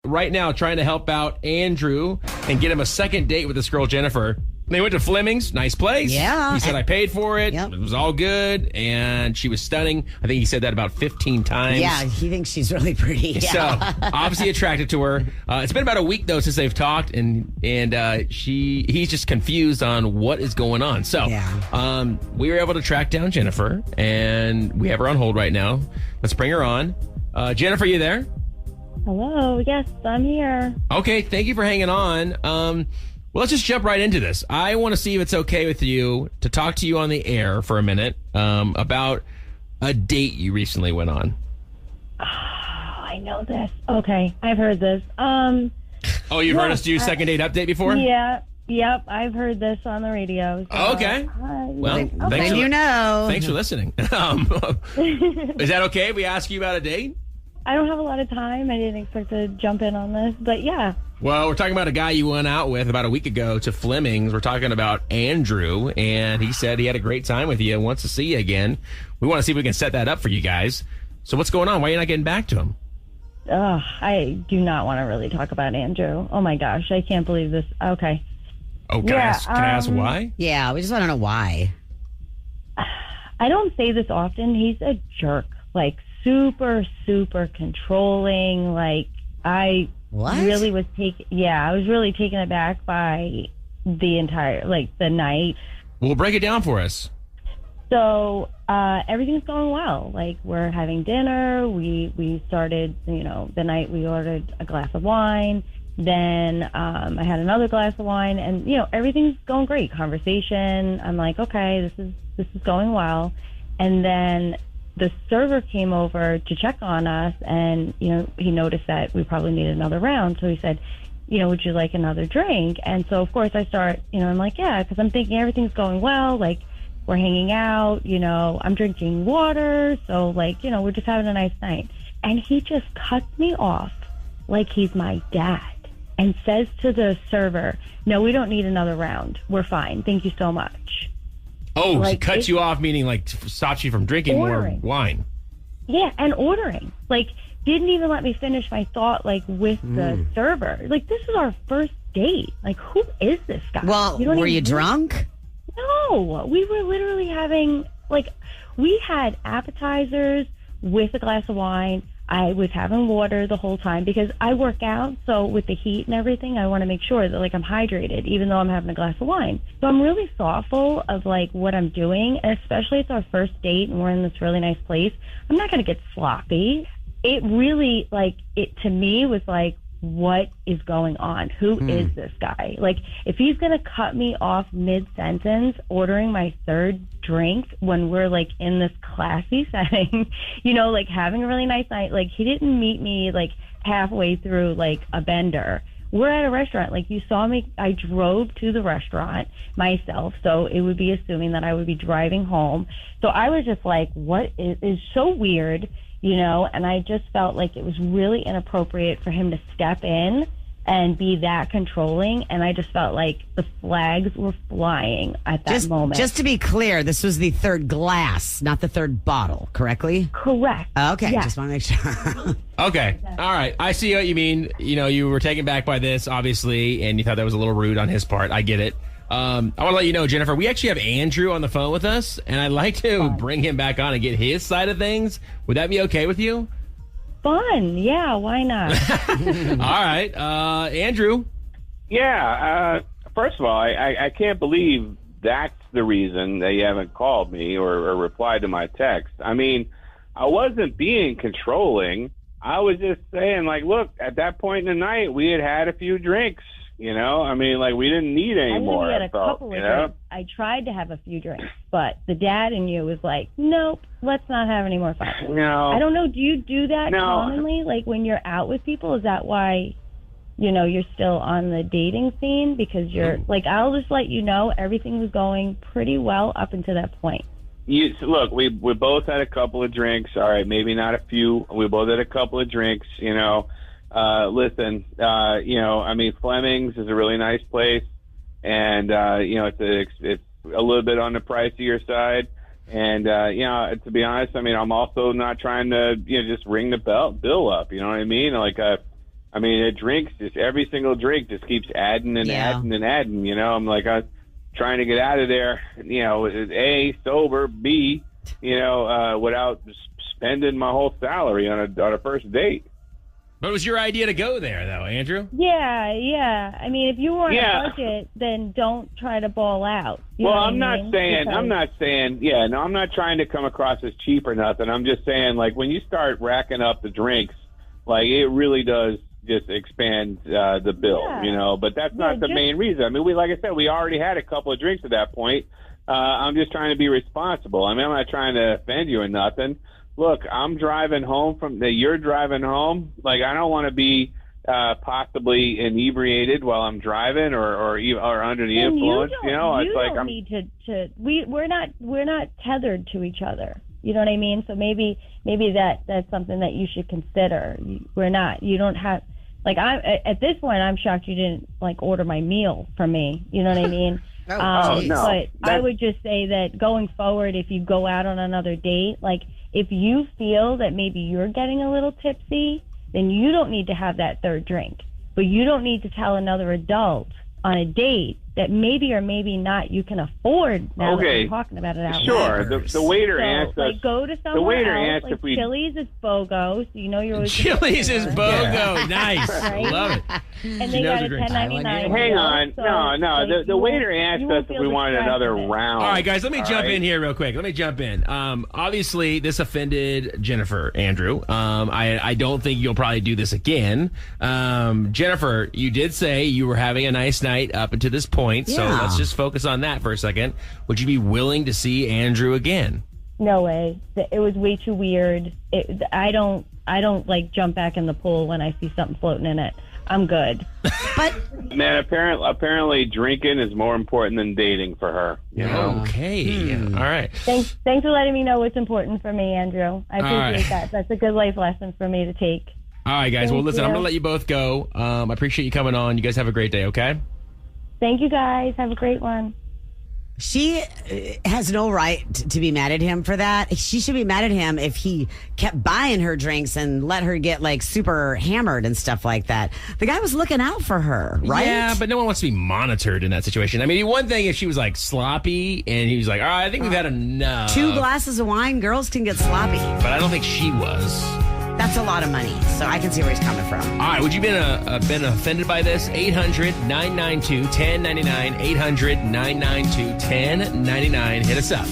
right now trying to help out Andrew and get him a second date with this girl, Jennifer. They went to Fleming's, nice place. Yeah. He said, I paid for it. Yep. It was all good. And she was stunning. I think he said that about 15 times. Yeah, he thinks she's really pretty. Yeah. So, obviously attracted to her. It's been about a week, though, since they've talked. And he's just confused on what is going on. So, we were able to track down Jennifer. And we have her on hold right now. Let's bring her on. Jennifer, you there? Hello. Yes, I'm here. Okay, thank you for hanging on. Well, let's just jump right into this. I want to see if it's okay with you to talk to you on the air for a minute about a date you recently went on. Oh, I know this. Okay, I've heard this. Oh, you've heard us do second date update before? Yeah. Yep, I've heard this on the radio. So, okay. Well, Thanks Thanks for listening. Is that okay if we ask you about a date? I don't have a lot of time. I didn't expect to jump in on this, but yeah. Well, we're talking about a guy you went out with about a week ago to Fleming's. We're talking about Andrew, and he said he had a great time with you and wants to see you again. We want to see if we can set that up for you guys. So what's going on? Why are you not getting back to him? I do not want to really talk about Andrew. Oh, my gosh. I can't believe this. Okay. Oh, can I ask why? Yeah, we just want to know why. I don't say this often. He's a jerk. Like, super, super controlling. Like, I really was I was really taken aback by the entire, the night. Well, break it down for us. So, everything's going well. Like, we're having dinner. We started, the night we ordered a glass of wine. Then, I had another glass of wine and, everything's going great. Conversation. I'm like, okay, this is going well. And then the server came over to check on us, and, he noticed that we probably needed another round. So he said, would you like another drink? And so, of course, I start, I'm like, yeah, because I'm thinking everything's going well. Like, we're hanging out, I'm drinking water. So, we're just having a nice night. And he just cuts me off like he's my dad and says to the server, no, we don't need another round. We're fine. Thank you so much. Oh, he cuts you off, meaning stops you from drinking more wine. Yeah, and ordering. Didn't even let me finish my thought, with the server. This is our first date. Who is this guy? Well, were you drunk? No, we were literally having, we had appetizers with a glass of wine. I was having water the whole time because I work out. So with the heat and everything, I want to make sure that I'm hydrated, even though I'm having a glass of wine. So I'm really thoughtful of what I'm doing, and especially it's our first date and we're in this really nice place. I'm not going to get sloppy. It really, it to me was what is going on? Who is this guy? If he's going to cut me off mid-sentence ordering my third drink when we're in this classy setting, having a really nice night, he didn't meet me halfway through a bender. We're at a restaurant. You saw me, I drove to the restaurant myself, so it would be assuming that I would be driving home. So I was just what is so weird, and I just felt it was really inappropriate for him to step in and be that controlling. And I just felt the flags were flying at that moment. Just to be clear, this was the third glass, not the third bottle, correctly? Correct. Okay, yes. Just want to make sure. Okay. All right. I see what you mean. You were taken back by this, obviously, and you thought that was a little rude on his part. I get it. I want to let you know, Jennifer, we actually have Andrew on the phone with us, and I'd like to bring him back on and get his side of things. Would that be okay with you? Fun. Yeah, why not? All right. Andrew. Yeah. First of all, I can't believe that's the reason that you haven't called me or replied to my text. I mean, I wasn't being controlling. I was just saying, look, at that point in the night, we had a few drinks. We didn't need any more. We had a couple of drinks. I tried to have a few drinks, but the dad in you was nope, let's not have any more fun. No. I don't know. Do you do that commonly? When you're out with people, is that why, you're still on the dating scene? Because you're, I'll just let you know, everything was going pretty well up until that point. Look, we both had a couple of drinks. All right, maybe not a few. We both had a couple of drinks, Listen, Fleming's is a really nice place, and it's a little bit on the pricier side. And to be honest, I'm also not trying to just ring the bill up. You know what I mean? I mean, it drinks, just every single drink just keeps adding and adding and adding. You know, I'm like, I'm trying to get out of there, you know, A, sober, B, you know, without spending my whole salary on a first date. But it was your idea to go there, though, Andrew. Yeah. I mean, if you were on a budget, then don't try to ball out. Well, I'm not saying, I'm not trying to come across as cheap or nothing. I'm just saying, like, when you start racking up the drinks, like, it really does just expand the bill, you know. But that's not the main reason. I mean, like I said, we already had a couple of drinks at that point. I'm just trying to be responsible. I mean, I'm not trying to offend you or nothing. Look, I'm driving home you're driving home. Like, I don't want to be possibly inebriated while I'm driving or under the influence. You know, it's like I'm need to. We're not tethered to each other. You know what I mean? So maybe that's something that you should consider. We're not. You don't have. Like, at this point, I'm shocked you didn't like order my meal for me. You know what I mean? No. But I would just say that going forward, if you go out on another date, like, if you feel that maybe you're getting a little tipsy, then you don't need to have that third drink. But you don't need to tell another adult on a date that maybe or maybe not you can afford now that we're talking about it out loud. Sure. The waiter asked us. Like, go to somewhere the waiter else. Asked like if we. Chili's is BOGO, so you know you're always. Chili's is BOGO. Nice. Right? Love it. And they got a $10.99. Hang on. So, no. Like, the waiter asked us if we wanted another round. All right, guys, let me jump in here real quick. Obviously, this offended Jennifer, Andrew. I don't think you'll probably do this again. Jennifer, you did say you were having a nice night up until this point, so let's just focus on that for a second. Would you be willing to see Andrew again? No way. It was way too weird. I don't like jump back in the pool when I see something floating in it. I'm good. But man, apparently drinking is more important than dating for her. You know? Okay. All right. Thanks for letting me know what's important for me, Andrew. I appreciate that. That's a good life lesson for me to take. All right, guys. Well, listen, I'm going to let you both go. I appreciate you coming on. You guys have a great day, okay? Thank you, guys. Have a great one. she has no right to be mad at him for that. She should be mad at him if he kept buying her drinks and let her get like super hammered and stuff like that. The guy was looking out for her, right? Yeah, but no one wants to be monitored in that situation. I mean, one thing if she was like sloppy and he was like, all right, I think we've had enough. 2 glasses of wine, girls can get sloppy. But I don't think she was. That's a lot of money, so I can see where he's coming from. All right, would you been offended by this? 800-992-1099, 800-992-1099. Hit us up.